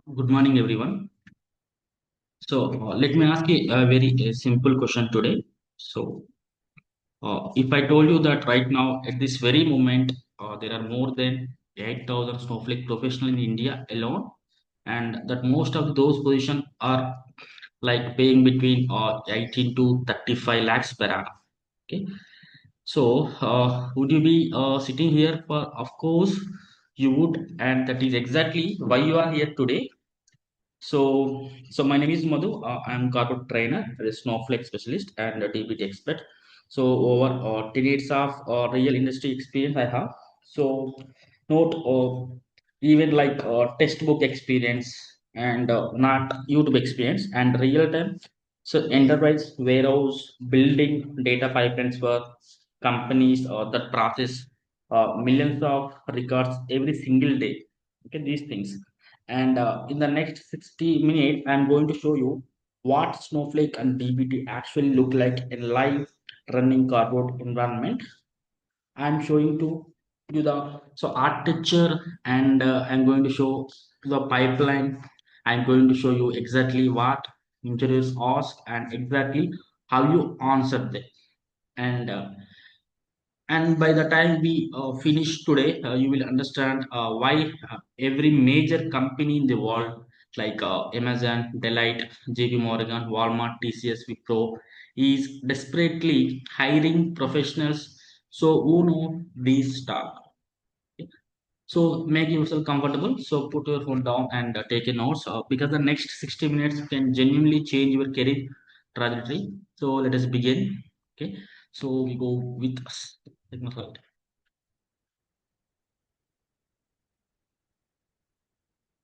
Good morning, everyone. Let me ask you a very simple question today. If I told you that right now, at this very moment, there are more than 8,000 Snowflake professionals in India alone, and that most of those positions are like paying between 18 to 35 lakhs per annum. Okay, would you be sitting here for? Of course, you would, and that is exactly why you are here today. So my name is Madhu. I'm corporate trainer, a Snowflake specialist, and a DBT expert. So over 10 years of real industry experience I have. So not even like textbook experience and not YouTube experience and real time. So enterprise warehouse building data pipelines for companies that process millions of records every single day. Okay, these things and in the next 60 minutes, I'm going to show you what Snowflake and dbt actually look like in live running cardboard environment. I'm showing to you the architecture and I'm going to show the pipeline. I'm going to show you exactly what interviews ask and exactly how you answer them. And by the time we finish today, you will understand why every major company in the world, like Amazon, Deloitte, JP Morgan, Walmart, TCS, Wipro, is desperately hiring professionals. So, who know these stuff? So, make yourself comfortable. So, put your phone down and take a notes because the next 60 minutes can genuinely change your career trajectory. So, let us begin. Okay. So, we go with technical.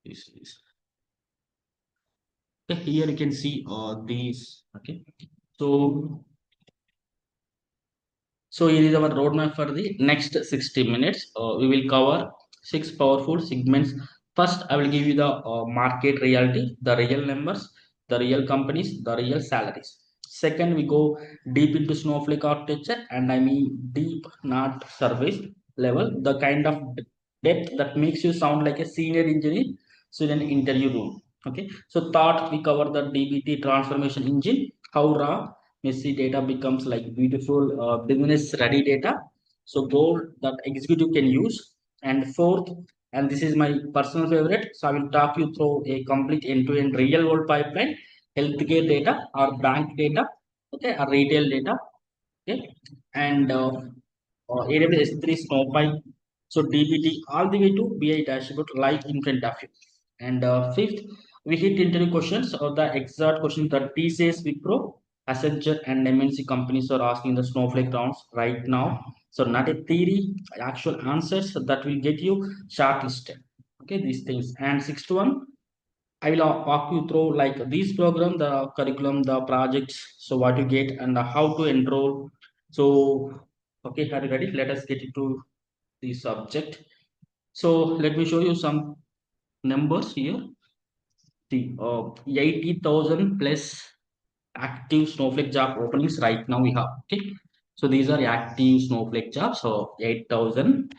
This. Okay, here you can see these. Okay, so here is our roadmap for the next 60 minutes. We will cover six powerful segments. First, I will give you the market reality, the real numbers, the real companies, the real salaries. Second, we go deep into Snowflake architecture, and I mean deep, not surface level, the kind of depth that makes you sound like a senior engineer. So, in an interview room. Okay, so third, we cover the DBT transformation engine, how raw messy data becomes like beautiful business ready data. So gold that executive can use. And fourth, and this is my personal favorite, so I will talk you through a complete end-to-end real world pipeline, healthcare data or bank data, okay, or retail data, okay, and AWS S3 Snowpipe, so DBT all the way to BI dashboard live in front of you. And fifth, we hit interview questions or the exact questions that TCS, Wipro, Accenture, and MNC companies are asking the Snowflake rounds right now. So not a theory, actual answers that will get you shortlisted. Okay, these things. And sixth one, I will walk you through like these program, the curriculum, the projects, so what you get and how to enroll. So, okay, are you ready? Let us get into the subject. So let me show you some numbers here. The 80,000 plus active Snowflake job openings right now we have. Okay, so these are active Snowflake jobs. So 8,000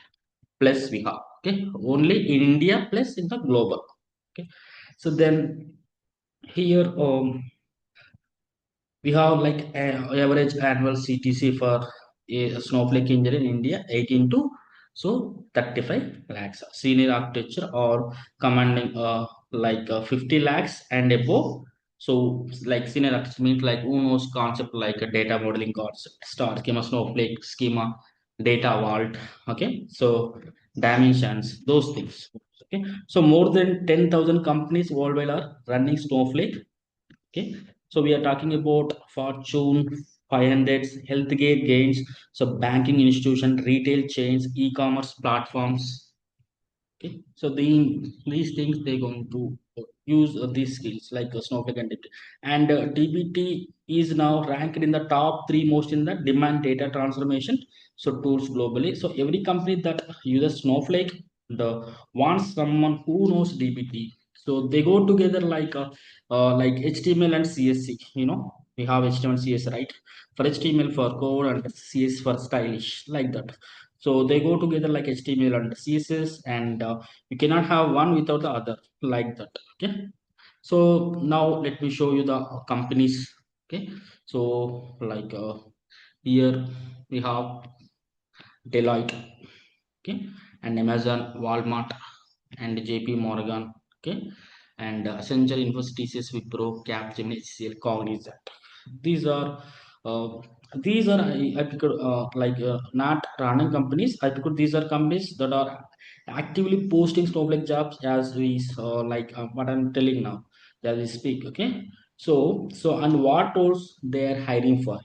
plus we have. Okay, only in India plus in the global. Okay, so then here we have like average annual CTC for a Snowflake engineer in India 18 to 35 lakhs. Senior architecture or commanding 50 lakhs and above. So like senior architecture means like who knows concept like a data modeling concept, star schema, Snowflake schema, data vault. Okay, so dimensions, those things. Okay, so more than 10,000 companies worldwide are running Snowflake. Okay, so we are talking about Fortune 500, healthcare gains, so banking institution, retail chains, e-commerce platforms. Okay, so these things they're going to use these skills like Snowflake and DBT. And DBT is now ranked in the top three most in the demand data transformation so tools globally. So every company that uses Snowflake, the wants someone who knows DBT. So they go together like HTML and CSC. You know, we have HTML CSS, right? For HTML for code and CS for stylish, like that. So they go together like HTML and CSS, and you cannot have one without the other, like that. Okay. So now let me show you the companies. Okay. So like here we have Deloitte, okay, and Amazon, Walmart, and JP Morgan, okay, and Accenture, Infosys, Wipro, Capgemini, HCL, Cognizant. These are uh, I picked not random companies. I picked these are companies that are actively posting Snowflake jobs as we what I'm telling now as we speak. Okay, so and what roles they are hiring for.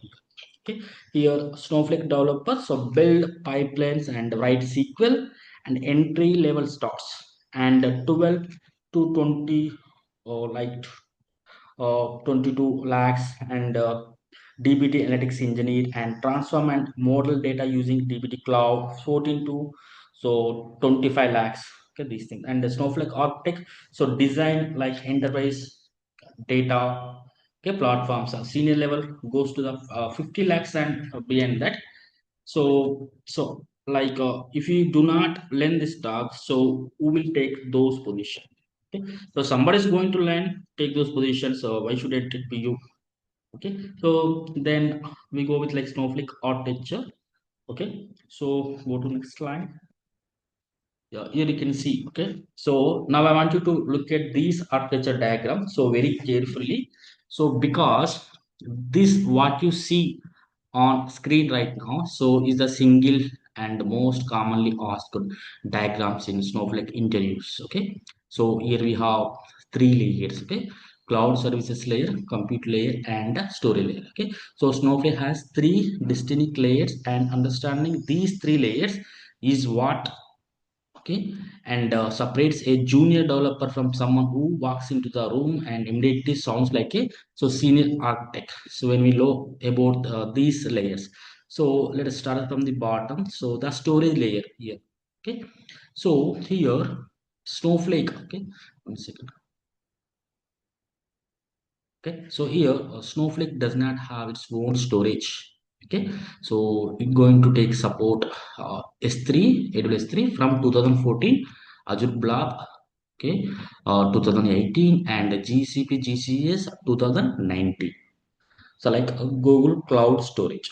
Okay, here Snowflake developers so build pipelines and write SQL and entry level starts, and 12 to 20 or 22 lakhs, and dbt analytics engineer and transform and model data using dbt cloud 14 to 25 lakhs. Okay, these things, and the Snowflake architect so design like enterprise data, okay, platforms. Senior level goes to the 50 lakhs and beyond that. If you do not learn this task, so who will take those positions? Okay, so somebody is going to learn, take those positions, so why should it be you? Okay, so then we go with like Snowflake architecture. Okay, so go to next slide. Yeah, here you can see. Okay, so now I want you to look at these architecture diagram so very carefully. So because this what you see on screen right now so is the single and most commonly asked diagrams in Snowflake interviews. Okay, so here we have three layers. Okay, cloud services layer, compute layer, and storage layer. Okay, so Snowflake has three distinct layers, and understanding these three layers is what, okay, and separates a junior developer from someone who walks into the room and immediately sounds like a so senior architect. So when we know about these layers, so let us start from the bottom. So the storage layer here. Okay, so here Snowflake. Okay, 1 second. Okay, so here Snowflake does not have its own storage. Okay, so it's going to take support S3, AWS S3 from 2014, Azure Blob, okay, 2018, and GCP GCS 2019. So like Google Cloud Storage.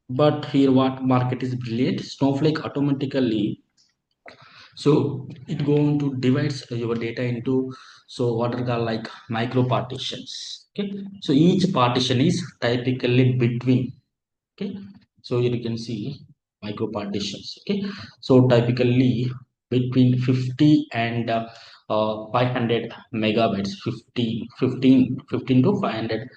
But here what market is brilliant, Snowflake automatically so it going to divides your data into so what are called like micro partitions. Okay, so each partition is typically between, okay, so here you can see micro partitions. Okay, so typically between 50 and 500 megabytes, 15 to 500,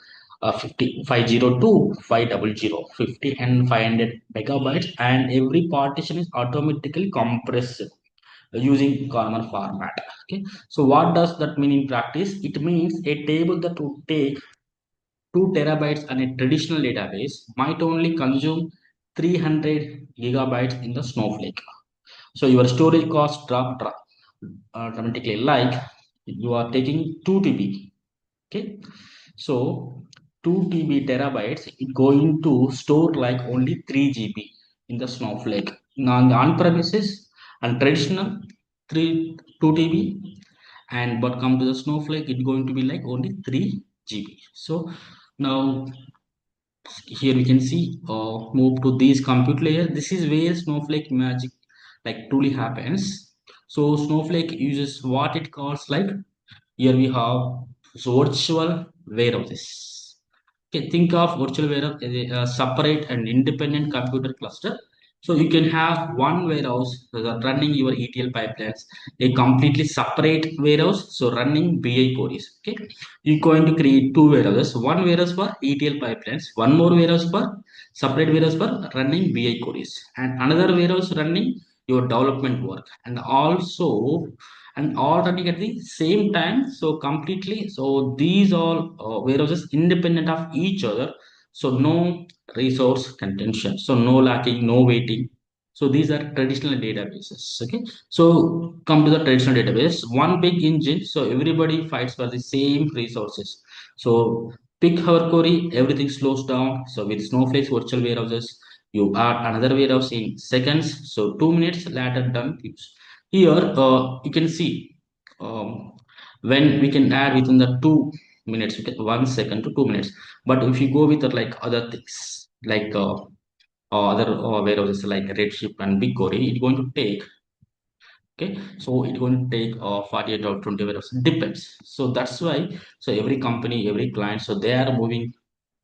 50 to 500, 50 and 500 megabytes, and every partition is automatically compressed using common format. Okay, so what does that mean in practice? It means a table that would take 2 terabytes on a traditional database might only consume 300 gigabytes in the Snowflake. So your storage cost dramatically, like you are taking 2 TB. Okay, so 2 TB terabytes it going to store like only 3 GB in the Snowflake. Now on the on-premises and traditional 2 TB, and but come to the Snowflake it going to be like only 3 GB. So now here we can see move to this compute layer. This is where Snowflake magic like truly happens. So Snowflake uses what it calls like, here we have virtual warehouses. Okay, think of virtual warehouse as a separate and independent computer cluster. So you can have one warehouse running your ETL pipelines, a completely separate warehouse so running BI queries. Okay, you're going to create two warehouses, one warehouse for ETL pipelines, one more warehouse for separate warehouse for running BI queries, and another warehouse running your development work, and also and all running at the same time, so completely, so these all warehouses independent of each other, so no resource contention, so no lacking, no waiting. So these are traditional databases. Okay, so come to the traditional database, one big engine, so everybody fights for the same resources. So pick our query, everything slows down. So with Snowflake's virtual warehouses, You add another warehouse in seconds, so 2 minutes later done use. Here you can see um, when we can add within the 2 minutes, we can 1 second to 2 minutes. But if you go with like other things like other warehouses like Redshift and BigQuery, it's going to take, okay, so it's going to take 48 or 20 hours, depends. So that's why, so every company, every client, so they are moving,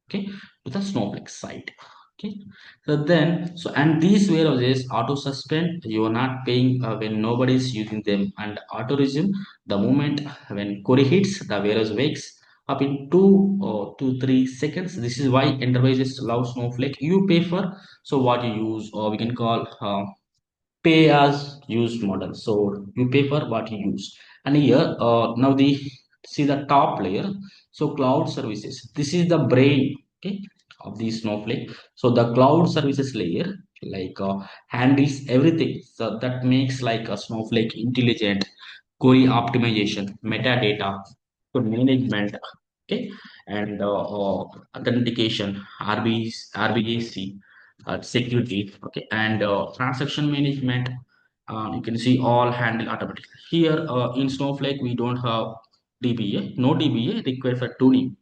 okay, to the Snowflake side. Okay, so then, so and these warehouses auto suspend, you are not paying when nobody is using them, and auto resume the moment when query hits, the warehouse wakes up in 2 to 3 seconds. This is why enterprises love Snowflake. You pay for, so what you use, or we can call pay as used model. So you pay for what you use. And here now the, see the top layer, so cloud services, this is the brain, okay, of the Snowflake. So the cloud services layer like handles everything, so that makes like a Snowflake intelligent query optimization, metadata, so management, okay, and authentication, RBAC, security, okay, and transaction management. You can see all handled automatically. Here in Snowflake, we don't have DBA, no DBA required for tuning.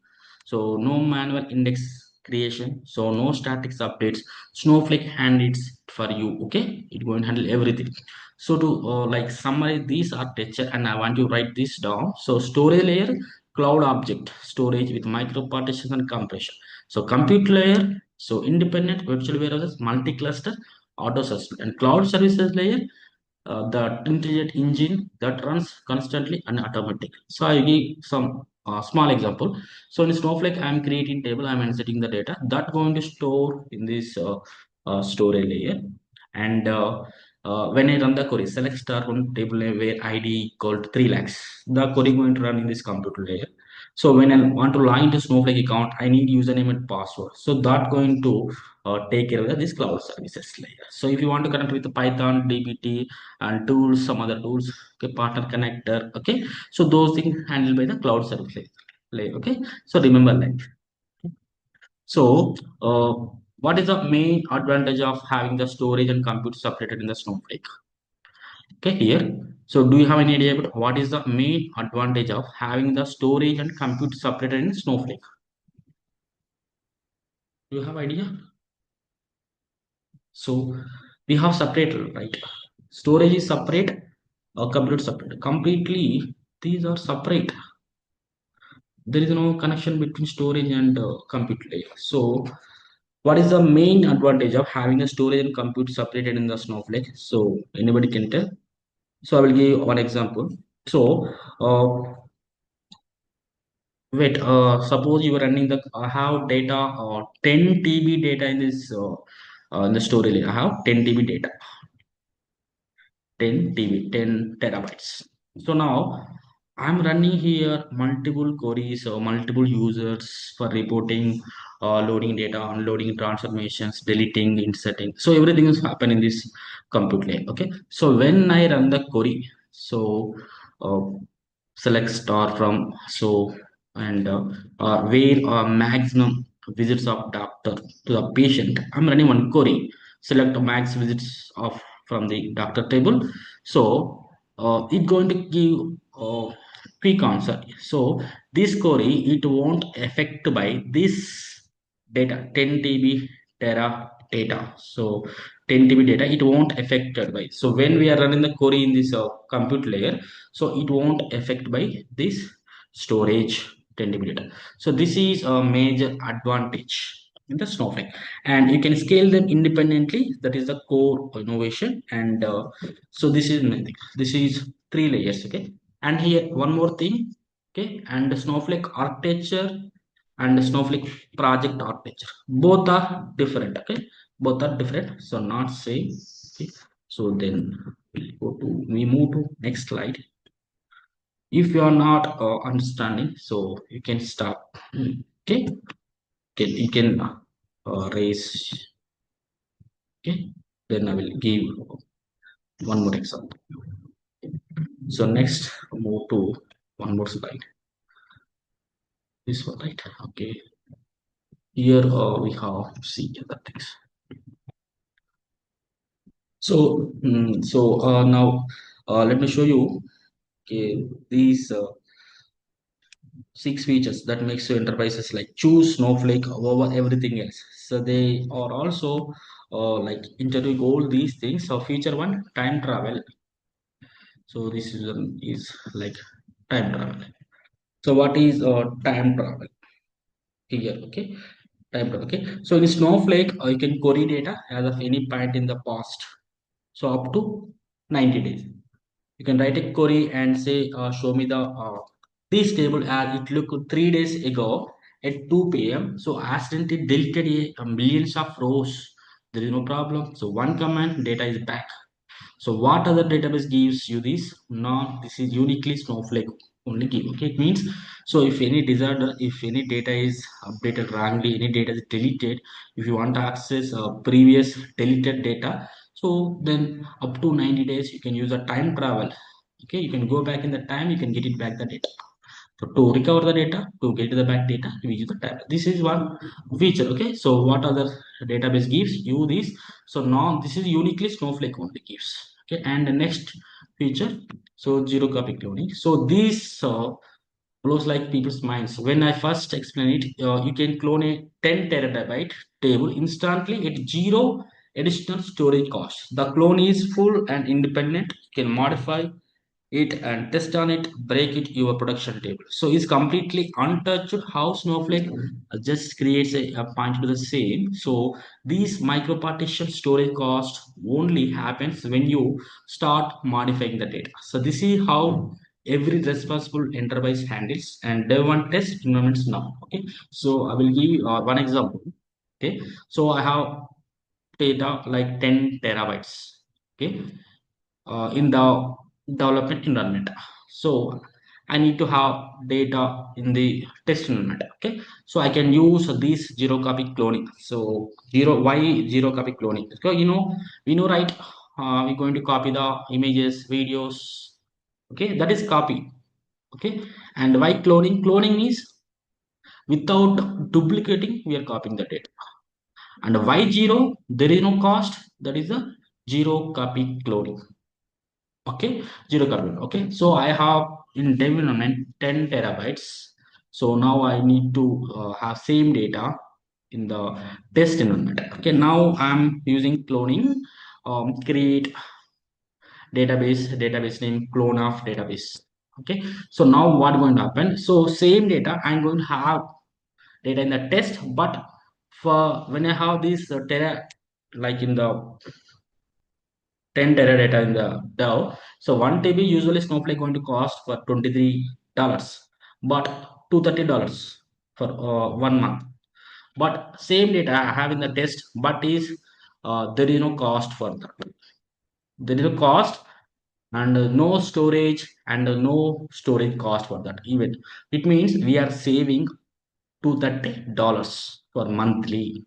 So no manual index creation, so no statics updates. Snowflake handles for you, okay? It going to handle everything. So to like summarize these architecture, and I want you to write this down. So storage layer, cloud object storage with micro partitions and compression. So compute layer, so independent virtual warehouses, multi-cluster, auto suspend, and cloud services layer, the intelligent engine that runs constantly and automatically. So I give some small example. So in Snowflake, I'm creating table, I'm inserting the data that going to store in this storage layer. And when I run the query, select star one table name where ID equal to 3 lakhs, the query going to run in this computer layer. So when I want to log into Snowflake account, I need username and password. So that going to take care of this cloud services layer. So if you want to connect with the Python, DBT, and tools, some other tools, okay, partner connector, okay, so those things handled by the cloud service layer, okay. So remember that. So what is the main advantage of having the storage and compute separated in the Snowflake? Okay, here, so do you have any idea about what is the main advantage of having the storage and compute separated in Snowflake? Do you have idea? So we have separated, right? Storage is separate, compute separate completely. These are separate. There is no connection between storage and compute layer. So what is the main advantage of having a storage and compute separated in the Snowflake? So anybody can tell. So I will give you one example. So wait, suppose you are running the, I have data 10 TB data in this in the storage layer. I have 10 TB data, 10 TB, 10 terabytes. So now I'm running here multiple queries or multiple users for reporting, loading data, unloading transformations, deleting, inserting. So everything is happening in this compute layer. Okay. So when I run the query, so uh, select star from, so and where maximum visits of doctor to the patient. I'm running one query. Select max visits of from the doctor table. So it going to give quick answer. So this query, it won't affect by this data 10 TB tera data. So 10 TB data, it won't affected by. So when we are running the query in this compute layer, so it won't affect by this storage 10 TB data. So this is a major advantage in the Snowflake, and you can scale them independently. That is the core innovation. And so this is nothing. This is three layers, okay. And here one more thing, okay. And the Snowflake architecture and the Snowflake project architecture, both are different, okay. Both are different, so not same, okay. So then we move to next slide. If you are not understanding, so you can stop, okay. Okay, you can raise, okay. Then I will give one more example. So next, move to one more slide. This one, right? Okay. Here we have see other things. Now let me show you, okay, these six features that makes your enterprises like choose Snowflake over everything else. So they are also introduce all these things. So feature one, time travel. So this is like time travel. So what is time travel here? Okay, time travel. Okay, so in Snowflake you can query data as of any point in the past. So up to 90 days. You can write a query and say, show me the this table as it looked 3 days ago at 2 p.m. So accidentally deleted a millions of rows. There is no problem. So one command, data is back. So what other database gives you this? No, this is uniquely Snowflake only give. Okay, it means so if any disorder, if any data is updated wrongly, any data is deleted, if you want to access previous deleted data, so then up to 90 days you can use a time travel. Okay, you can go back in the time, you can get it back the data. So to recover the data, to get the back data, we use the tab. This is one feature. Okay. So what other database gives you this? So now this is uniquely Snowflake only gives. Okay. And the next feature, so zero copy cloning. So this blows like people's minds. When I first explain it, you can clone a 10 terabyte table instantly at zero additional storage cost. The clone is full and independent. You can modify it and test on it, break it your production table. So it's completely untouched. How Snowflake just creates a point to the same. So these micro partition storage cost only happens when you start modifying the data. So this is how every responsible enterprise handles and dev and test environments now. Okay, so I will give you one example. Okay, so I have data like 10 terabytes. Okay, in the development environment. So I need to have data in the test environment. Okay, so I can use this zero copy cloning. So zero copy cloning? So we know, right? We're going to copy the images, videos. Okay, that is copy. Okay, and why cloning? Cloning is without duplicating, we are copying the data. And why zero? There is no cost. That is a zero copy cloning. Okay, zero carbon. Okay, so I have in dev environment 10 terabytes. So now I need to have same data in the test environment. Okay, now I'm using cloning. Create database name, clone of database. Okay, so now what going to happen? So same data I'm going to have data in the test, but for when I have this tera, like in the 10 teradata in the DAO. So 1 TB usually Snowflake going to cost for $23, but $230 for 1 month. But same data I have in the test, but is there is no cost for that. There is a cost and no storage and no storage cost for that even. It means we are saving $230 for monthly.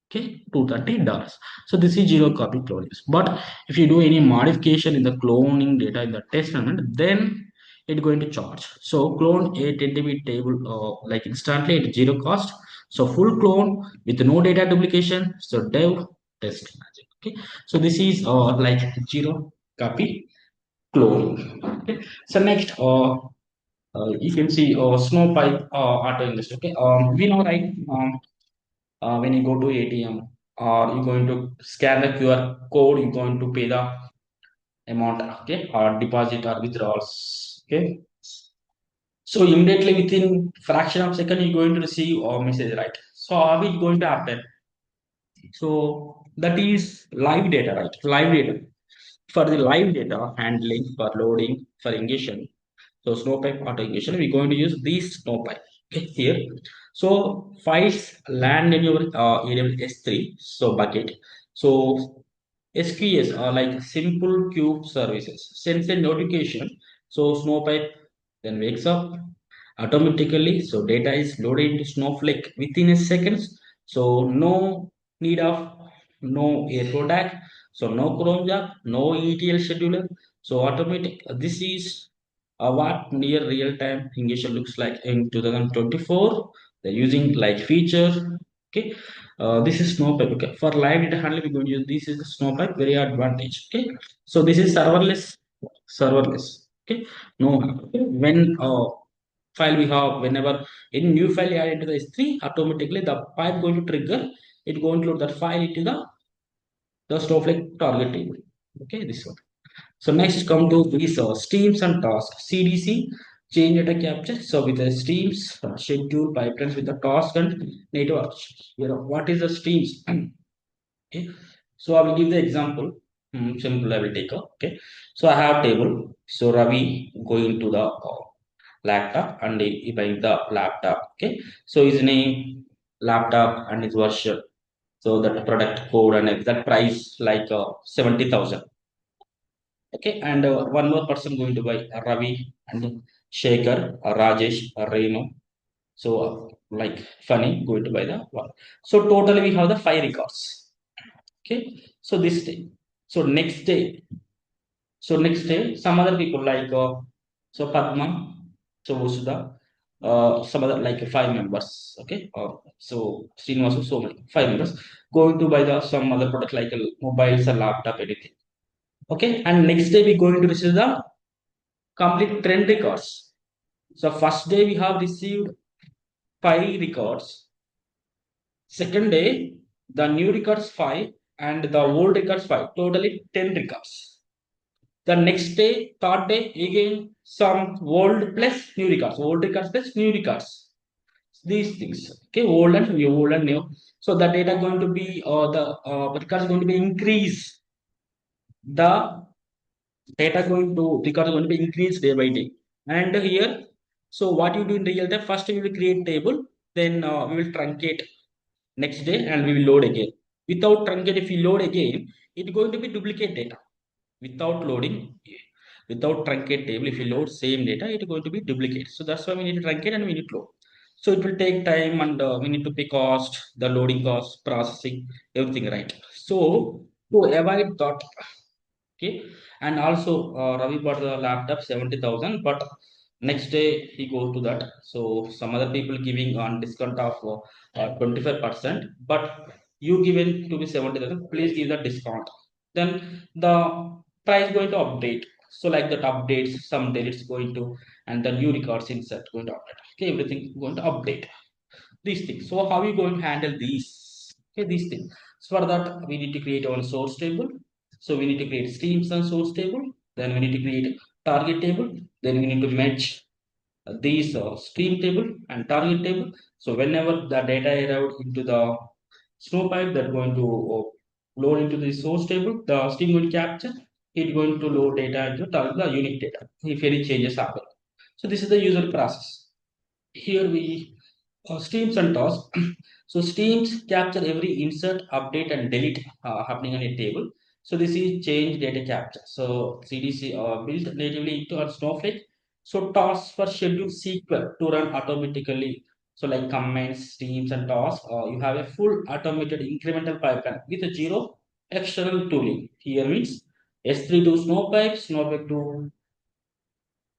Okay, $230. So this is zero copy cloning. But if you do any modification in the cloning data in the test environment, then it's going to charge. So clone a 10 TB table like instantly at zero cost. So full clone with no data duplication. So dev test magic. Okay, so this is like zero copy clone. Okay, so next you can see Snowpipe auto ingest. Okay, we know, right? When you go to ATM or you're going to scan the QR code, you're going to pay the amount, okay, or deposit or withdrawals. Okay. So immediately within fraction of second, you're going to receive a message, right? So how is it going to happen? So that is live data, right? Live data. For the live data handling, for loading, for ingestion. So Snowpipe auto ingestion, we're going to use this Snowpipe. Okay, here. So files land in your AWS S3, so bucket. So SQS are like simple queue services. Sends a notification. So Snowpipe then wakes up automatically. So data is loaded into Snowflake within a seconds. So no need of no airport tag. So no cron job, no ETL scheduler. So automatic. This is what near real time ingestion looks like in 2024. They're using like feature. Okay, this is Snowpipe. Okay, for live data handling, we're going to use this is the Snowpipe, very advantage. Okay, so this is serverless. Okay, no, okay. When file we have, whenever any new file you add into the S3, automatically the pipe going to trigger. It going to load that file into the Snowflake target table. Okay, this one. So next come to these streams and tasks. CDC change data capture. So with the streams, schedule pipelines with the task and network. You know what is the streams? Okay. So I will give the example. Simple I will take. Okay. So I have table. So Ravi going to the laptop and he buying the laptop. Okay. So his name, laptop and his version. So that product code and that price like 70,000. Okay, and one more person going to buy Ravi and Shekhar, Rajesh, Renu. So, like funny, going to buy the one. So, totally we have the five records. Okay, so this day. So, next day. So, next day, some other people like so Padma, so Usuda, some other like five members. Okay, so Srinivas, so many five members going to buy the some other product like mobiles or laptop, anything. Okay, and next day we going to receive the complete trend records. So first day we have received five records. Second day the new records five and the old records five. Totally 10 records. The next day, third day again some old plus new records. Old records plus new records. These things. Okay, old and new, old and new. So the data going to be the records going to be increase. The data going to record going to be increased day by day. And here, so what you do in real time, first we will create table, then we will truncate next day and we will load again. Without truncate, if you load again, it's going to be duplicate data. Without loading, without truncate table, if you load same data, it's going to be duplicate. So that's why we need to truncate and we need to load. So it will take time and we need to pay cost, the loading cost, processing, everything, right? So to avoid that, okay, and also Ravi bought the laptop 70,000, but next day he goes to that. So some other people giving on discount of 25%, but you given to be 70,000, please give the discount. Then the price going to update. So like that updates, some deletes going to, and the new records insert going to update. Okay, everything going to update these things. So how are you going to handle these? Okay, these things. So for that, we need to create our source table. So we need to create streams and source table. Then we need to create target table. Then we need to match these stream table and target table. So whenever the data arrived into the Snowpipe, that going to load into the source table, the stream will capture. It going to load data into the unique data if any changes happen. So this is the usual process. Here we streams and tasks. So streams capture every insert, update, and delete happening on a table. So this is change data capture. So CDC built natively into our Snowflake. So tasks for schedule SQL to run automatically. So like comments, streams, and tasks, you have a full automated incremental pipeline with a zero external tooling. Here means S3 to Snowpipe, Snowpipe to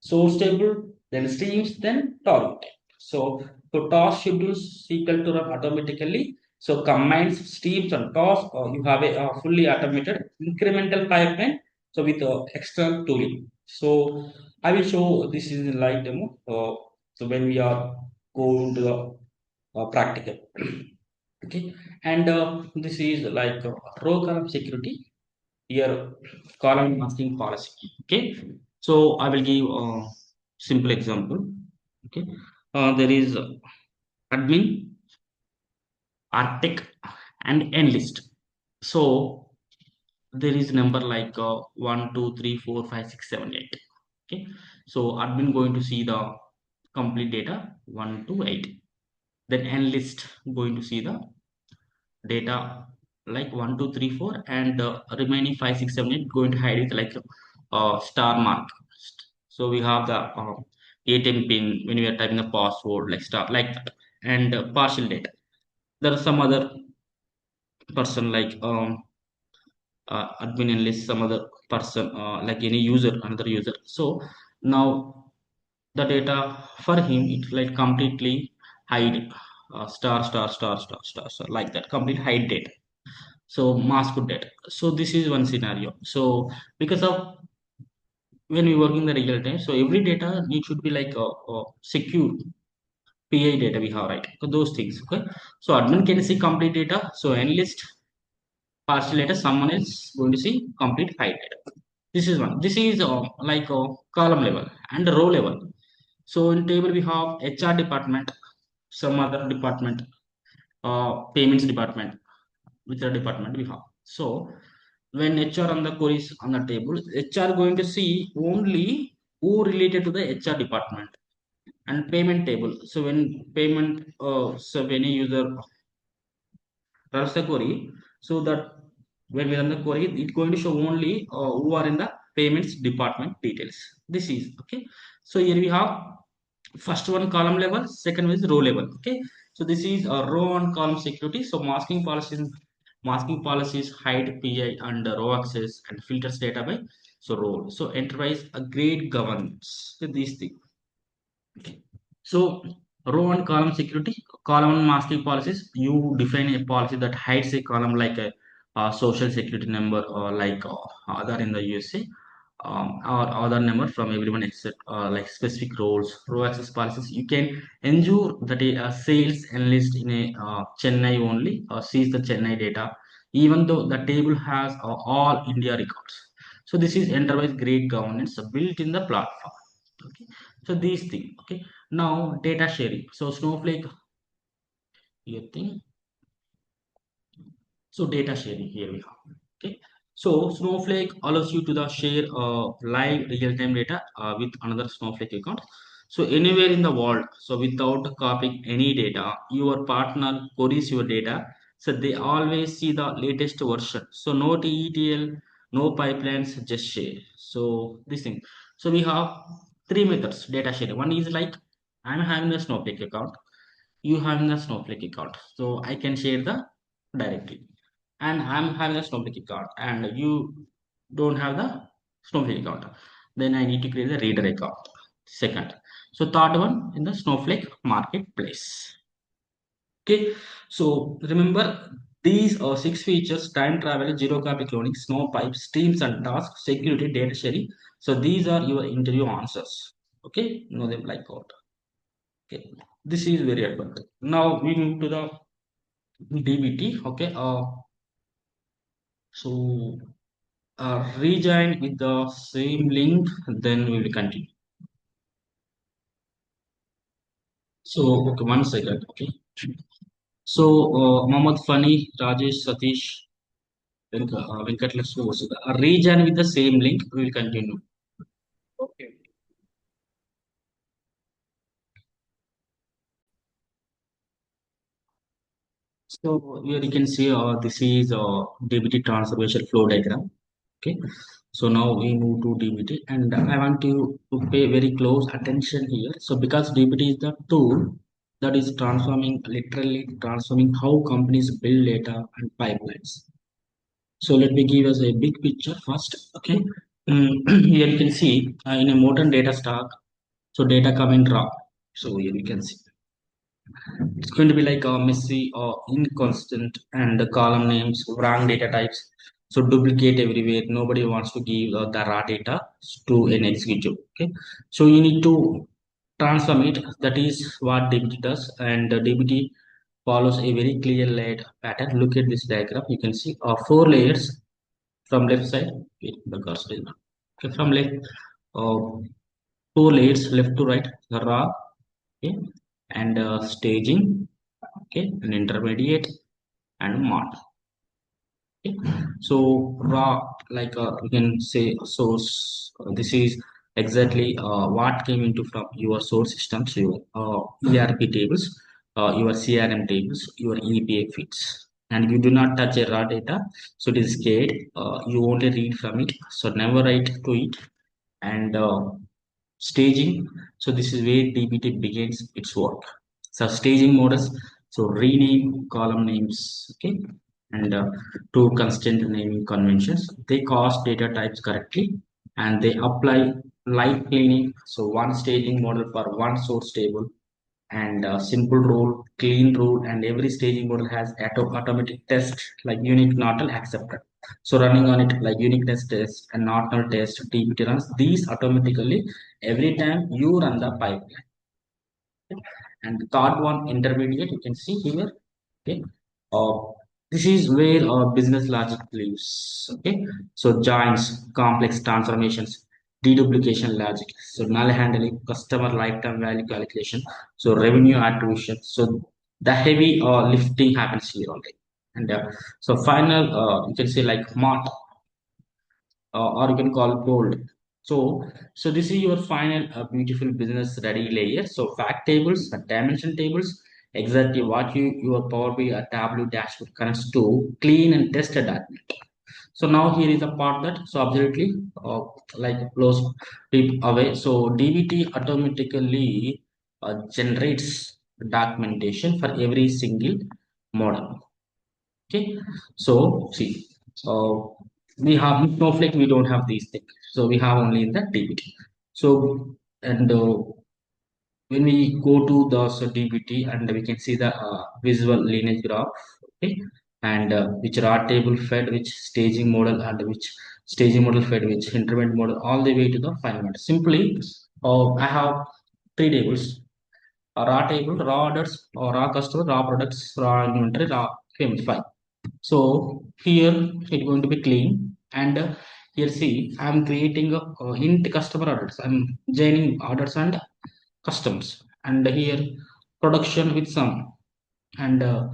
source table, then streams, then target. So task schedules SQL to run automatically. So commands, streams, and tasks, you have a fully automated incremental pipeline. So with external tooling. So I will show this is in live demo. So when we are going to the practical. Okay, and this is like row column security. Here column masking policy. Okay, so I will give a simple example. Okay, there is admin, arctic, and enlist. So there is number like 1 2 3 4 5 6 7 8. Okay, so admin going to see the complete data 1 to 8. Then enlist going to see the data like 1 2 3 4, and remaining 5 6 7 8 going to hide it like star mark. So we have the ATM pin when we are typing the password like star like that, and partial data. There are some other person like admin and list some other person like any user, another user. So now the data for him it's like completely hide. star, like that, complete hide data. So mask data. So this is one scenario. So because of when we work in the real time, so every data need should be like secure PI data we have, right? So those things. Okay. So admin can see complete data. So analyst partial data, someone else going to see complete hide data. This is one. This is like column level and row level. So in table we have HR department, some other department, payments department, which are department we have. So when HR on the queries on the table, HR going to see only who related to the HR department and payment table. So when payment, so when a user runs the query, so that when we run the query, it's going to show only who are in the payments department details. This is okay. So here we have first one column level, second one is row level. Okay, so this is a row and column security. So masking policies hide PI and row access and filters data by so row. So enterprise a great governance. So these things. Okay. So row and column security, column and masking policies. You define a policy that hides a column like a social security number or like other in the USA, or other number from everyone except like specific roles. Row access policies. You can ensure that a sales analyst in a Chennai only sees the Chennai data, even though the table has all India records. So this is enterprise grade governance built in the platform. Okay, so these things. Okay, now data sharing. So Snowflake here thing. So data sharing here we have. Okay, so Snowflake allows you to the share live real-time data with another Snowflake account, so anywhere in the world, so without copying any data. Your partner queries your data, so they always see the latest version. So no TETL, no pipelines, just share. So this thing. So we have three methods data sharing. One is like I'm having a Snowflake account, you having a Snowflake account, so I can share the directly. And I'm having a Snowflake account and you don't have the Snowflake account, then I need to create a reader account. Second, so third one in the Snowflake marketplace. Okay, so remember these are six features: time travel, zero copy cloning, Snowpipe, streams and tasks, security, data sharing. So these are your interview answers. Okay, know them like God. Okay, this is very important. Now we move to the DBT. Okay, so rejoin with the same link, then we will continue. So okay, one second. Okay, so Mohammed Fani, Rajesh, Satish, Venkat, let's go. So rejoin with the same link, we will continue. Okay. So here you can see this is DBT transformation flow diagram. Okay, so now we move to DBT, and I want you to pay very close attention here. So because DBT is the tool that is transforming, literally transforming how companies build data and pipelines. So let me give us a big picture first. Okay, here you can see in a modern data stack, so data come in raw. So here you can see it's going to be like a messy or inconstant and the column names, wrong data types. So duplicate everywhere. Nobody wants to give the raw data to an executive. Okay. So you need to transform it. That is what DBT does. And DBT follows a very clear layered pattern. Look at this diagram. You can see four layers from left side. Wait, the cursor is not. Okay, from left, uh, four layers left to right. The raw, okay, and staging, okay, and intermediate and mod. Okay. So raw, like you can say source. This is exactly what came into from your source systems, your ERP tables, your CRM tables, your EPA feeds, and you do not touch a raw data. So it is scared. You only read from it. So never write to it. And staging. So this is where dbt begins its work. So staging models, so rename column names, okay, and two constant naming conventions. They cast data types correctly and they apply light cleaning. So one staging model for one source table, and simple rule, clean rule, and every staging model has automatic test like unique not null accepted. So running on it like unique test and not null test dbt runs these automatically every time you run the pipeline. And the third one, intermediate, you can see here. Okay. Uh, this is where business logic lives. Okay. So joins, complex transformations, deduplication logic. So null handling, customer lifetime value calculation. So revenue attribution. So the heavy lifting happens here only. And so final, you can say like mart or you can call it gold. So this is your final beautiful business ready layer. So fact tables, dimension tables, exactly what your Power BI or Tableau dashboard connects to clean and tested data. So now here is a part that so absolutely like close deep away. So DBT automatically generates documentation for every single model. Okay, so see, uh, we have in Snowflake, we don't have these things. So we have only in the DBT. So, and when we go to the so DBT and we can see the visual lineage graph, okay, and which raw table fed which staging model and which staging model fed which intermittent model all the way to the final model. Simply, I have three tables: a raw table, raw orders, or raw customer, raw products, raw inventory, raw payments. Fine. So here it's going to be clean, and here see I'm creating a int customer orders. I'm joining orders and customers, and here production with some, and uh,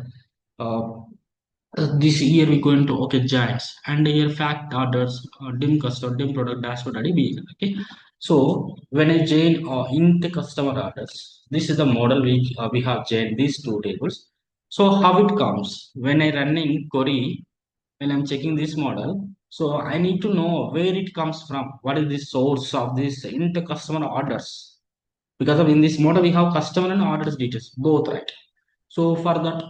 this year we're going to okay giants, and here fact orders, dim customer, dim product dashboard be okay. So when I join int customer orders, this is the model we have joined these two tables. So how it comes when I running query, when I'm checking this model, so I need to know where it comes from, what is the source of this int customer orders, because of in this model we have customer and orders details both, right? So for that,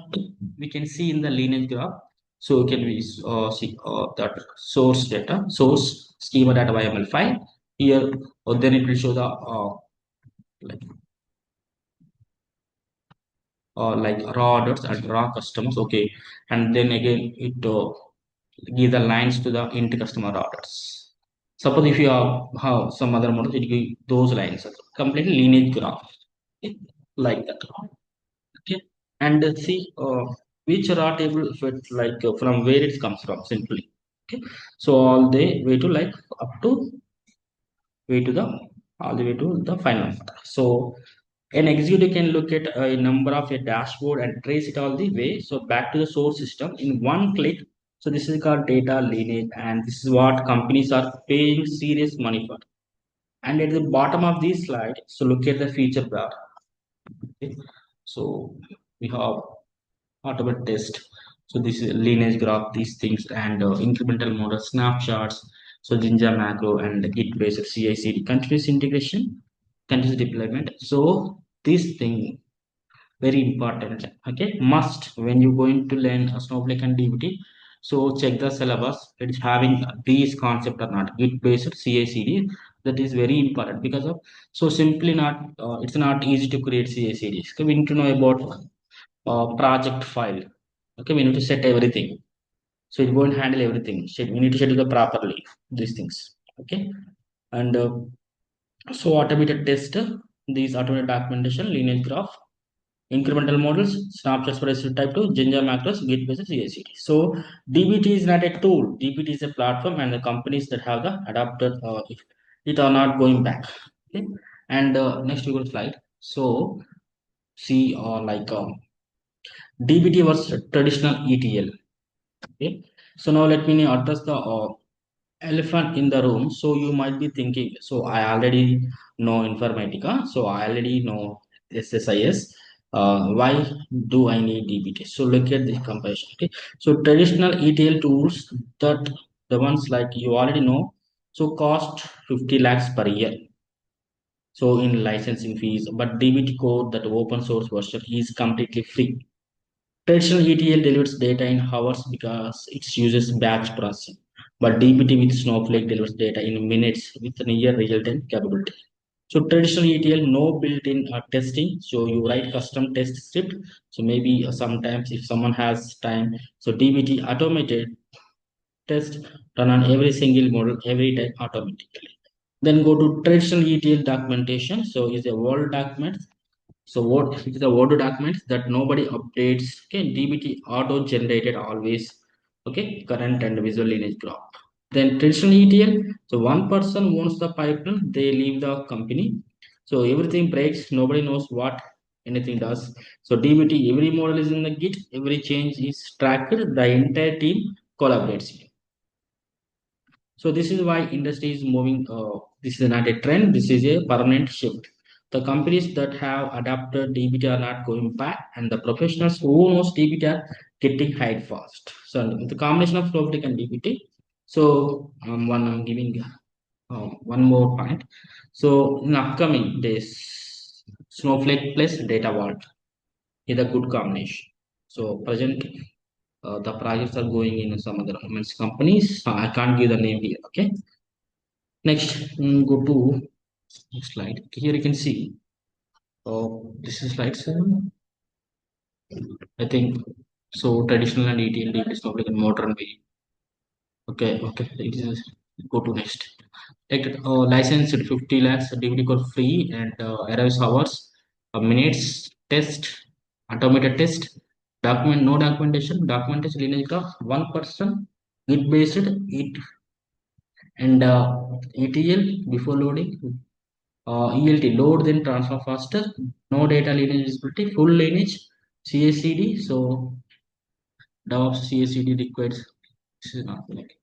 we can see in the lineage graph. So can we see that source data, source schema data YML file here, or then it will show the like like raw orders and raw customers. Okay, and then again it give the lines to the int customer orders. Suppose if you have some other model, it give those lines. Completely lineage graph, okay, like that. Okay, and see which raw table fit like from where it comes from simply. Okay, so all the way to like up to way to the all the way to the final. So an executive can look at a number of a dashboard and trace it all the way so back to the source system in one click. So this is called data lineage, and this is what companies are paying serious money for. And at the bottom of this slide, so look at the feature bar. Okay, so we have automate test. So this is lineage graph, these things, and incremental model snapshots. So Jinja macro and Git based CI/CD continuous integration, continuous deployment. So this thing very important. Okay, must when you going to learn a Snowflake and DBT. So check the syllabus. It's having these concept or not. Git based CI/CD, that is very important because of so simply not it's not easy to create CI/CDs. Okay, we need to know about project file. Okay, we need to set everything, so it won't handle everything. We need to schedule the properly these things. Okay, and so automated test, these automated documentation, lineage graph, incremental models, snapshots for SQL type 2, Jinja macros, Git based CI/CD. So DBT is not a tool. DBT is a platform, and the companies that have the adapted it are not going back. Okay, and next we go to slide. So see like DBT was traditional ETL. Okay, so now let me address the elephant in the room. So you might be thinking, so I already know Informatica, so I already know SSIS. Why do I need DBT? So look at the comparison. Okay, so traditional ETL tools that the ones like you already know, so cost 50 lakhs per year. So in licensing fees, but DBT code that open source version is completely free. Traditional ETL delivers data in hours because it uses batch processing, but DBT with Snowflake delivers data in minutes with near real-time capability. So traditional ETL, no built-in testing. So you write custom test script. So maybe sometimes if someone has time, so dbt automated test run on every single model every time automatically. Then go to traditional ETL documentation. So is a Word document. So what it is a Word document that nobody updates. Okay, dbt auto generated always. Okay, current and visual lineage graph. Then traditional ETL, so one person owns the pipeline, they leave the company. So everything breaks, nobody knows what anything does. So DBT, every model is in the Git, every change is tracked, the entire team collaborates. So this is why industry is moving. This is not a trend. This is a permanent shift. The companies that have adapted DBT are not going back, and the professionals who knows DBT are getting hired fast. So the combination of Snowflake and DBT. So one I'm giving one more point. So in upcoming days, Snowflake plus Data Vault is a good combination. So present the projects are going in some other means companies. I can't give the name here. Okay. Next, go to next slide. Here you can see. This is slide 7. I think so. Traditional and ETL is public and modern way. Okay, okay. It is go to next. Take licensed 50 lakhs DVD code free and arrives hours, minutes test, automated test, document no documentation, documentation lineage graph, one person, git based it and ETL before loading. ELT load then transfer faster, no data lineage visibility, full lineage, CACD. So DevOps CACD requires this is not like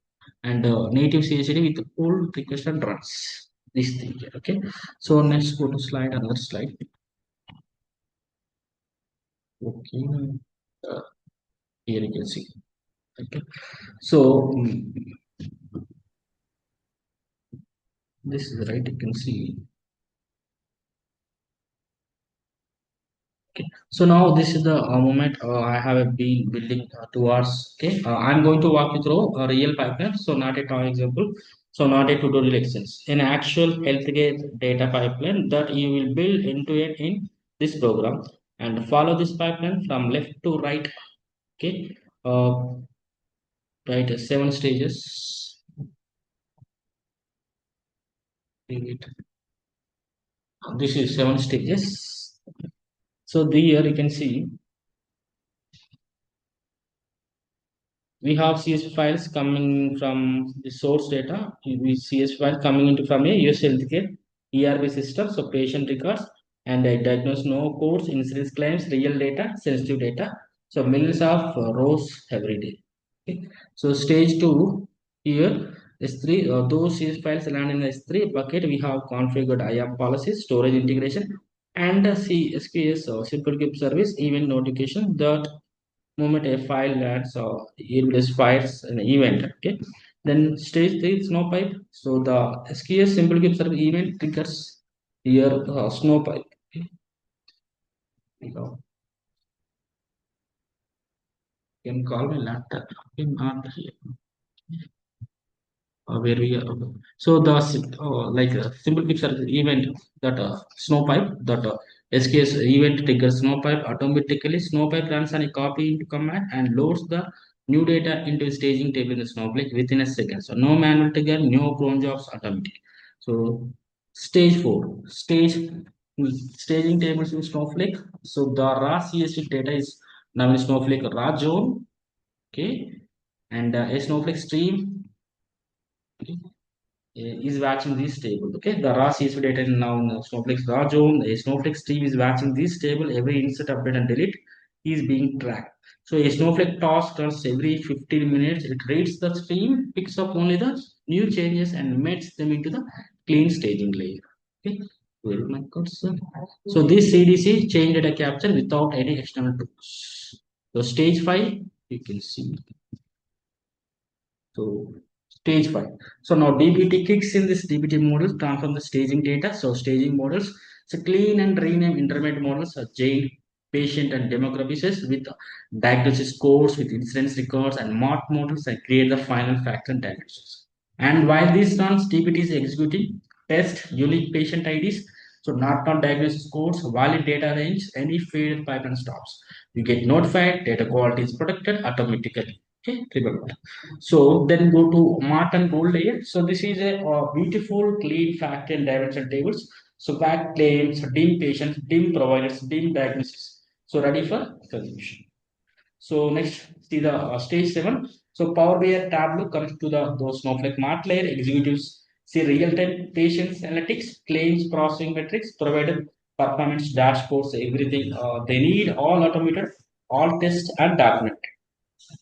and native CACD with full request and runs. This thing here, okay. So next go to slide another slide. Okay, here you can see. Okay, so this is right. You can see. Okay, so now this is the moment I have been building towards. Okay, I'm going to walk you through a real pipeline, so not a toy example, so not a tutorial exercise, an actual healthcare data pipeline that you will build into it in this program and follow this pipeline from left to right. Okay, uh, right, 7 stages. This is 7 stages. So the here you can see we have CSV files coming from the source data. We CSV file coming into from a US healthcare ERP system. So patient records and diagnose no codes, insurance claims, real data, sensitive data. So millions of rows every day. Okay. So stage two here S3. Those CSV files land in the S3 bucket. We have configured IAM policies, storage integration, and CSQS simple queue service event notification that moment a file lands it will fires an event. Okay, then stage 3 Snowpipe. So the SQS simple queue server event triggers here Snowpipe. Okay, you can call my laptop. Okay, not here. Where we are. So the like simple picture event that Snowpipe that SKS event triggers Snowpipe automatically. Snowpipe runs on a copy into command and loads the new data into a staging table in the Snowflake within a second. So no manual trigger, no cron jobs, automatic. So stage 4, staging tables in Snowflake. So the raw CSV data is now in Snowflake raw zone. Okay, and a Snowflake stream. Okay, is watching this table. Okay, the raw CSV data is now in Snowflake's raw zone. A Snowflake stream is watching this table. Every insert, update, and delete is being tracked. So a Snowflake task runs every 15 minutes. It reads the stream, picks up only the new changes, and makes them into the clean staging layer. Okay, where is my cursor? So this CDC change data capture without any external tools. So stage 5, you can see. So stage 5. So now DBT kicks in this DBT model, transform the staging data. So staging models, so clean and rename intermediate models, jail, patient and demographics with diagnosis codes, with incidence records and mark models and create the final factor and diagnosis. And while this runs, DBT is executing test unique patient IDs. So not diagnosis codes, valid data range, any failed pipeline stops. You get notified, data quality is protected automatically. Okay, remember. So then go to Mart and Gold layer. So this is a beautiful, clean fact and dimension tables. So fact claims, dim patients, dim providers, dim diagnosis. So ready for consumption. So next, see the stage 7. So Power BI Tableau comes to the those Snowflake Mart layer. Executives see real-time patients analytics, claims processing metrics, provided performance dashboards, everything they need, all automated, all tests and documented.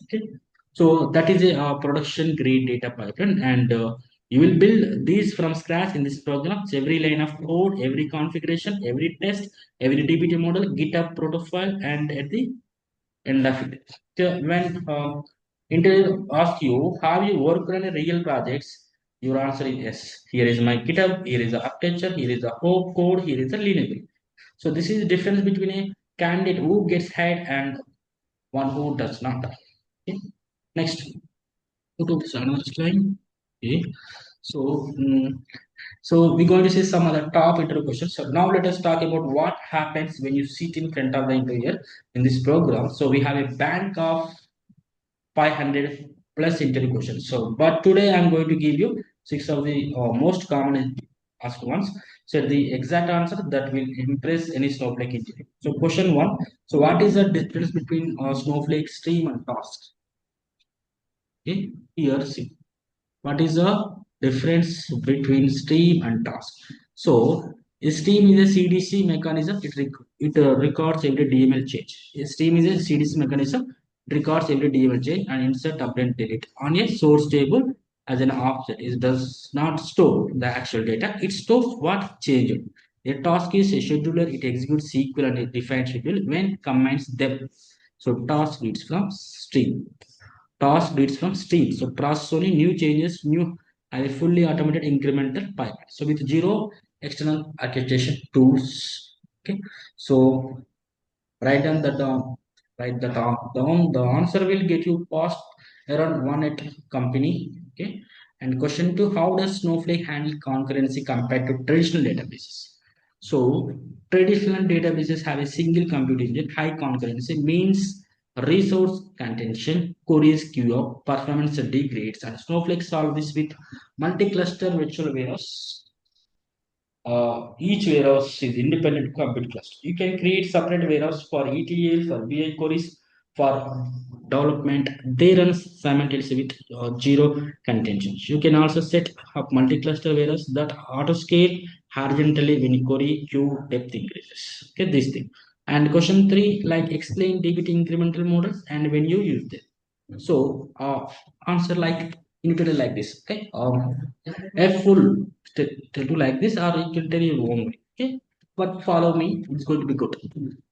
Okay. So that is a production grade data pipeline, and you will build these from scratch in this program. So every line of code, every configuration, every test, every DBT model, GitHub profile, and at the end of it. So when interview asks you, have you worked on a real projects? Your answer is yes. Here is my GitHub. Here is the architecture. Here is the whole code. Here is the lineage. So this is the difference between a candidate who gets hired and one who does not. Okay. Next, go to this another slide. Okay. So, so we're going to see some other top interview questions. So now let us talk about what happens when you sit in front of the interviewer in this program. So we have a bank of 500 plus interview questions. So, but today I'm going to give you six of the most common asked ones. So the exact answer that will impress any Snowflake interview. So question one. So what is the difference between Snowflake stream and task? Okay, here see. What is the difference between stream and task? So a stream is a CDC mechanism. It records every DML change. A stream is a CDC mechanism. It records every DML change and insert, update, delete on a source table as an offset. It does not store the actual data. It stores what changed. A task is a scheduler. It executes SQL and a defined schedule when combines them. So task reads from stream. Task reads from stream. So task only new changes, new and a fully automated incremental pipeline. So with zero external orchestration tools. Okay. So write down the down, write the down. The answer will get you past around one at company. Okay. And question two: how does Snowflake handle concurrency compared to traditional databases? So traditional databases have a single compute engine. High concurrency means resource contention, queries queue up, performance degrades, and Snowflake solve this with multi-cluster virtual warehouse. Each warehouse is independent compute cluster. You can create separate warehouse for ETL, for BI queries, for development. They run simultaneously with zero contentions. You can also set up multi-cluster warehouse that auto scale horizontally when query queue depth increases. Okay, this thing. And question three, like explain DBT incremental models and when you use them. So answer like you need to do like this. Okay. A full tell to like this, or you can tell your own way. Okay. But follow me, it's going to be good.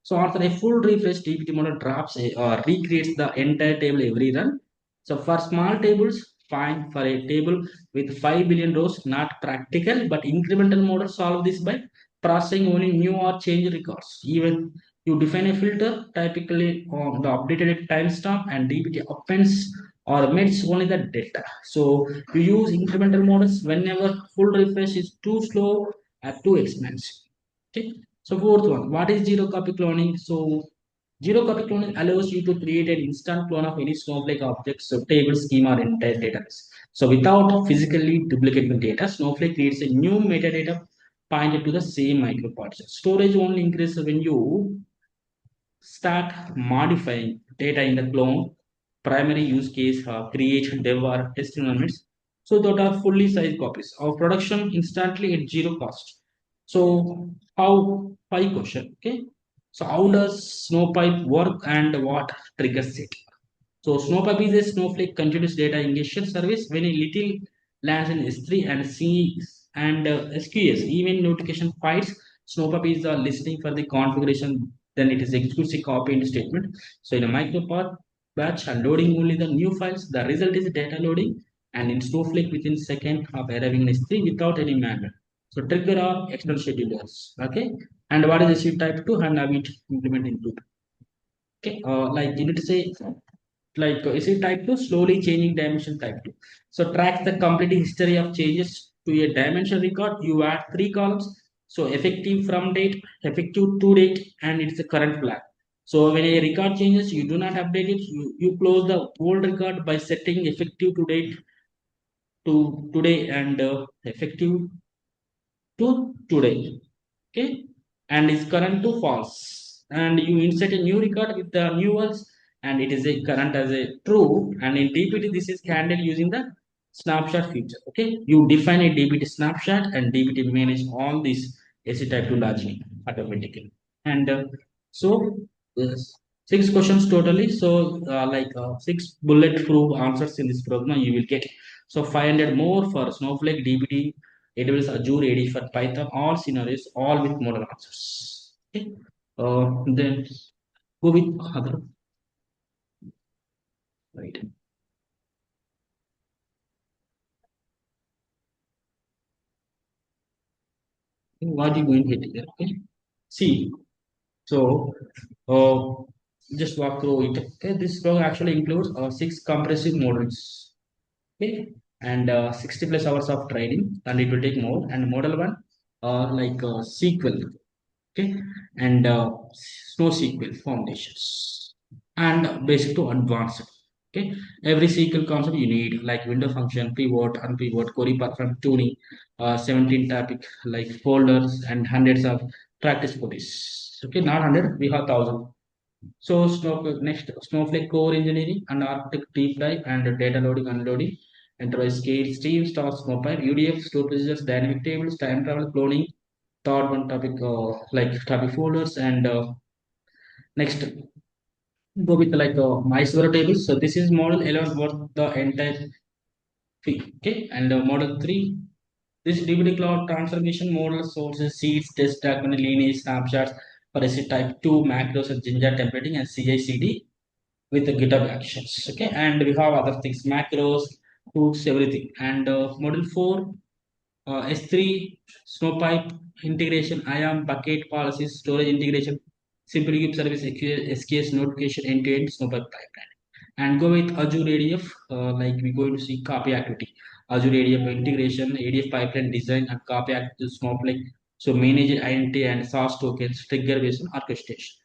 So after a full refresh, DBT model drops a or recreates the entire table every run. So for small tables, fine. For a table with 5 billion rows, not practical, but incremental model solve this by processing only new or change records. Even you define a filter typically on the updated timestamp and DBT appends or omits only the data. So you use incremental models whenever full refresh is too slow or too expensive. Okay. So fourth one, what is zero copy cloning? So zero copy cloning allows you to create an instant clone of any Snowflake object, so table, schema, or entire database. So without physically duplicating data, Snowflake creates a new metadata pointed to the same micropartition. Storage only increases when you start modifying data in the clone. Primary use case create dev or test environments so that are fully sized copies of production instantly at zero cost. So how high question? Okay. So how does Snowpipe work and what triggers it? So Snowpipe is a Snowflake continuous data ingestion service. When a little lands in S3 and C and SQS, even notification files, Snowpipe is listening for the configuration. Then it is executes a copy into statement. So in a micropath batch and loading only the new files, the result is data loading and in Snowflake within second of arriving in S3 without any manual. So trigger or external schedulers. Okay. And what is the sheet type 2 and have it implemented into. Okay. Like you need to say like is it type 2 slowly changing dimension type 2. So tracks the complete history of changes to a dimension record. You add three columns, So effective from date, effective to date, and it's a current flag. So when a record changes, you do not update it. You close the old record by setting effective to date to today and effective to today. Okay, and is current to false, and you insert a new record with the new ones, and it is a current as a true. And in dbt this is handled using the snapshot feature. Okay, you define a dbt snapshot, and dbt manage all these ac type 2 logic automatically. And so yes, six questions totally. So six bulletproof answers in this program you will get. So 500 more for snowflake dbt, AWS Azure AD for Python, all scenarios, all with model answers. Okay. Then go with other. Right. What are you going to get here? Okay. See. So uh, just walk through it. Okay. This program actually includes six compressive models. Okay. And 60 plus hours of training, and it will take more. And model one, SQL. Okay, and NoSQL foundations, and basic to advanced. Okay, every SQL concept you need, like window function, pivot, unpivot, query perform tuning, 17 topic like folders, and hundreds of practice queries. Okay, not 100, we have 1,000. So next Snowflake core engineering and architect deep dive, and data loading, unloading, enterprise scale, stream, star, Snowpipe, UDF, store procedures, dynamic tables, time travel, cloning. Third one topic topic folders, and next go with MySQL tables. So this is model 11 worth the entire fee. Okay, and model 3. This DBT cloud transformation model sources, seeds, test document, lineage, snapshots for SC type 2 macros and Ginger templating and CI/CD with the GitHub actions. Okay, and we have other things, macros, hooks, everything. And model 4, S3, Snowpipe integration, IAM, bucket policies, storage integration, simple web service, SKS notification, end-to-end Snowpipe pipeline. And go with Azure ADF, like we're going to see copy activity. Azure ADF integration, ADF pipeline design, and copy activity Snowflake. So manage identity and source tokens, trigger based on orchestration.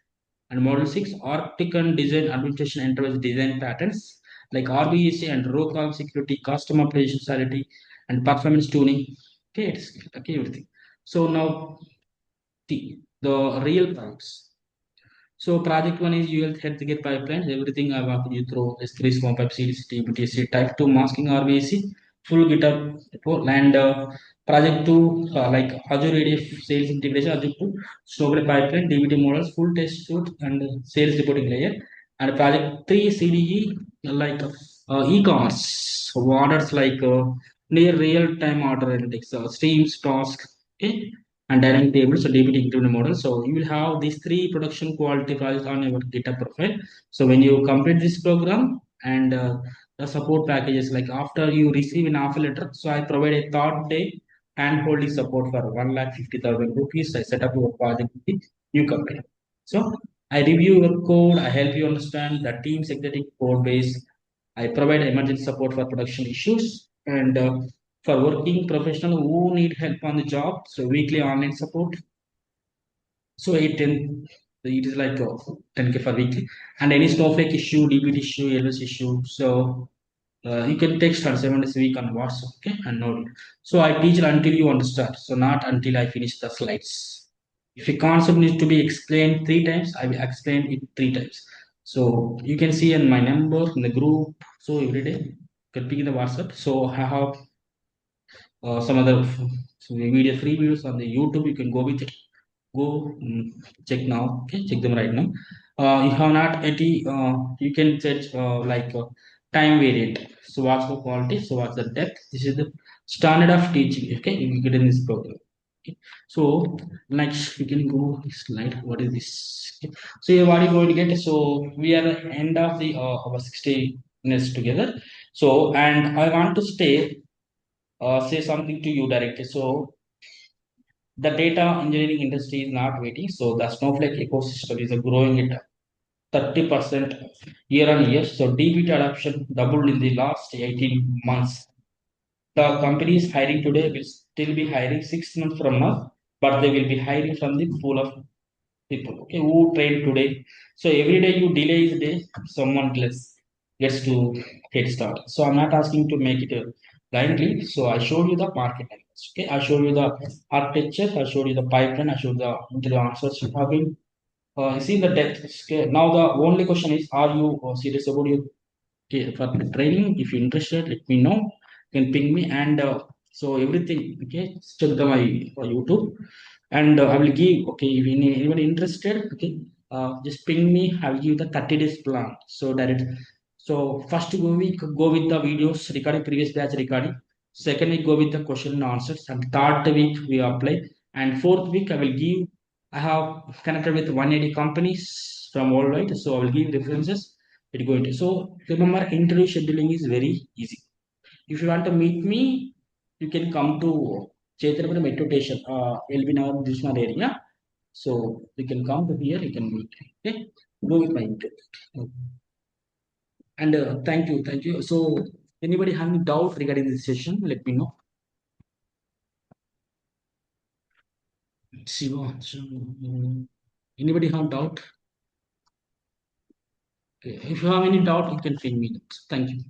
And model 6, Arctic and design administration enterprise design patterns like RBAC and row column security, custom application sanity, and performance tuning. Okay, it's okay, everything. So now the real products. So project one is UL healthcare pipelines. Everything I walk you through S3 Swamp Pipe CDC, BTC, type 2 masking RBAC, full GitHub and project two Azure ADF sales integration, Azure 2, Snowflake pipeline, DBT models, full test suite and sales reporting layer. And project 3 CDE e-commerce orders near real-time order analytics, streams, tasks, okay, and dynamic tables, so DBT included model. So you will have these three production quality projects on your GitHub profile. So when you complete this program, and the support packages, like after you receive an offer letter, so I provide a third day hand holding support for 1,50,000 rupees. I set up your project with the new company. So I review your code, I help you understand the team's executive code base. I provide emergency support for production issues, and for working professional who need help on the job. So weekly online support. So it is like 10K for weekly. And any Snowflake issue, DBT issue, LS issue. So you can text her 7 days a week on WhatsApp. Okay, and no need. So I teach until you understand. So not until I finish the slides. If a concept needs to be explained 3 times, I will explain it 3 times. So you can see in my number in the group. So every day, you can pick in the WhatsApp. So I have some other video, free videos on the YouTube. You can go with it. Go check now. Okay, check them right now. You have not any. You can search time variant. So what's the quality? So what's the depth? This is the standard of teaching. Okay, you get in this program. Okay. So next we can go slide. What is this? Okay. So here what are you going to get? So we are at the end of the our 60 minutes together. So and I want to say something to you directly. So the data engineering industry is not waiting. So the Snowflake ecosystem is growing at 30% year on year. So DBT adoption doubled in the last 18 months. The companies hiring today will still be hiring 6 months from now. but they will be hiring from the pool of people, okay, who train today. So every day you delay is day, someone less gets to get started. So I'm not asking to make it blindly. So I showed you the market analysis, okay, I showed you the architecture, I showed you the pipeline, I showed the interview answers you have been see the depth. Okay, now the only question is, are you serious about your for the training? If you're interested, let me know. You can ping me, and so everything, okay, check the my YouTube, and I will give, okay, if anyone interested, okay, just ping me. I will give the 30 days plan. So that it, so first week go with the videos recording, previous batch recording. Second week go with the question and answers, and third week we apply, and fourth week I will give. I have connected with 180 companies from worldwide, so I will give references. It going to, so remember, interview scheduling is very easy. If you want to meet me, you can come to Chaitanya metro station, Elbina Dishman area. So you can come to here, you can meet. Okay, go with my interview. And thank you, thank you. So anybody have any doubt regarding this session? Let me know. Shiva, anybody have doubt? Okay. If you have any doubt, you can ping me. Thank you.